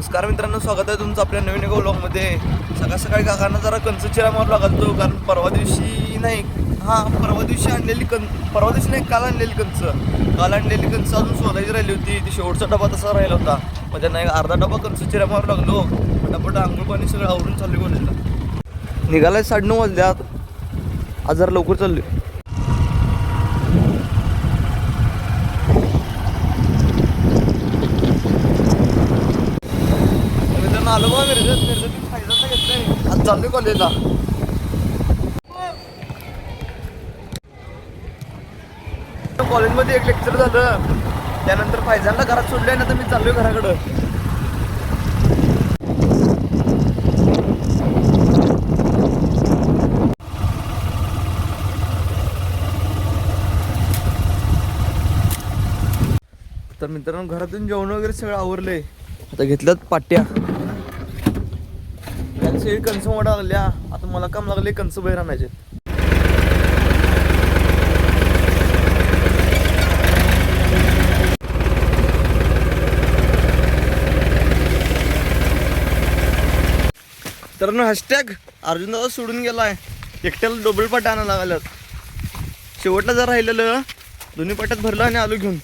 नमस्कार मित्रांनो, स्वागत आहे तुमचं आपल्या नवीन एका व्लॉगमध्ये. सकाळ सकाळी काकांना जरा कंच चिरा मारू लागतो, कारण परवा दिवशी नाही काल आणलेली कंच अजून शोधायची राहिली होती. ती शेवटचा डबा तसा राहिला होता. मग त्यांना एक अर्धा डबा कंच चिरा मारू लागलो. पटापट आंघोळ पाणी सगळं आवरून चालू कॉलेजला. निघालाय 9:30 वाजल्यात. आज जरा लवकर चाललोय. आलो बा मिरजेत फायदा घेतलाय. आज चाललोय कॉलेजला. कॉलेजमध्ये एक लेक्चर झालं, त्यानंतर फायझानला घरात सोडलंय ना, तर मी चाललोय घराकडं. तर मित्रांनो, घरातून जेवण वगैरे सगळं आवरलंय. आता घेतल्यात पाट्या. सगळी कणसं मोडा लागल्या. आता मला काम लागले कणसं बाहेर आणायचे. तर हॅशटॅग अर्जुन दादा सोडून गेलाय. एकट्याला डबल पाट्या आणायला लागल्यात. शेवटला जर राहिलेलं दोन्ही पाट्यात भरलं आणि आलो घेऊन.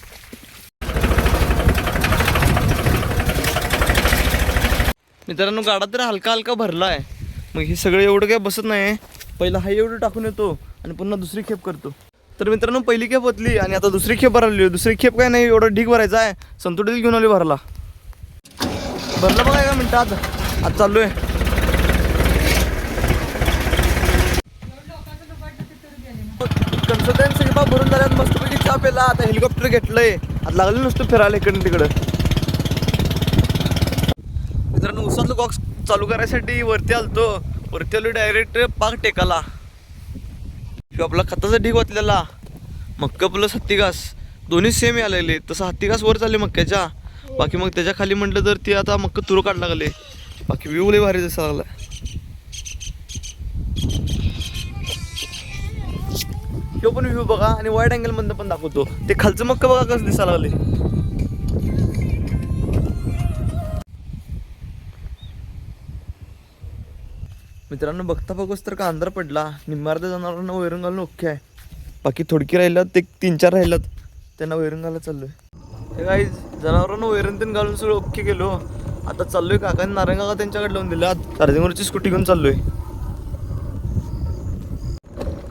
मित्रांनो, गाडा तर हलका हलका भरला आहे. मग हे सगळं एवढं काय बसत नाही. पहिला हा एवढं टाकून येतो आणि पुन्हा दुसरी खेप करतो. तर मित्रांनो, पहिली खेप होतली आणि आता दुसरी खेप भरली. दुसरी खेप काय नाही, एवढं ढीग भरायचा आहे. संतुडीत घेऊन आली भरला. भरला बघा एका मिनिटात. आज चाललोय. कन्सल्टन्स सगळी बाब भरून झाल्यात. मस्तपैकी चहा पेला. आता हेलिकॉप्टर घेतलंय. आता लागलं नसतं फिरायला इकडं तिकडं. मित्रांनो, उसातलं बॉक्स चालू करायसाठी वरती आलतो. वरती आलो डायरेक्ट पाक टेकाला. किंवा आपला खताचा ढीग वाचलेला. मक्का प्लस हत्ती घास दोन्ही सेम आलेले. तसं हत्ती घास वर चालले मक्क्याच्या. बाकी मग त्याच्या खाली म्हटलं तर ती आता मक्का तुरं काढ लागले. बाकी व्ह्यू लय भारी दिसायला लागला. तो पण व्ह्यू बघा आणि वाईड अँगल मधनं पण दाखवतो. ते खालचं मक्का बघा कसं दिसायला लागले. मित्रांनो, बघता बघूच तर का अंधार पडला. निम्मार्ध्या जनावरांना वैरण घालून ओके आहे. बाकी थोडकी राहिल्यात, ते 3-4 राहिल्यात. त्यांना वैरण घालायला चाललोय. हे काही जनावरांना वैरण तीन घालून सगळं ओके केलो. आता चाललोय काकांनी नारायण काका त्यांच्याकडे लावून दिला. चार्जिंगवरची स्कूटी घेऊन चाललोय.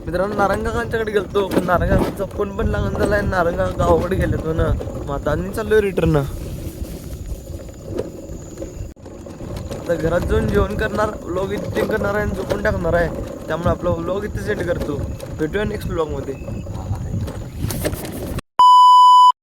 मित्रांनो, नारायण काकांच्याकडे गेलतो, पण नारायण काकांचा फोन पण लागून झालाय. नारायण काका गावाकडे गेलेत ना. मग आता आणि चाललोय रिटर्न. आता घरात जाऊन जेवण करणार, व्लॉग एडिटिंग करणार आहे आणि झोपून टाकणार आहे. त्यामुळे आपला व्लॉग इथे सेट करतो. भेटूया नेक्स्ट व्लॉगमध्ये.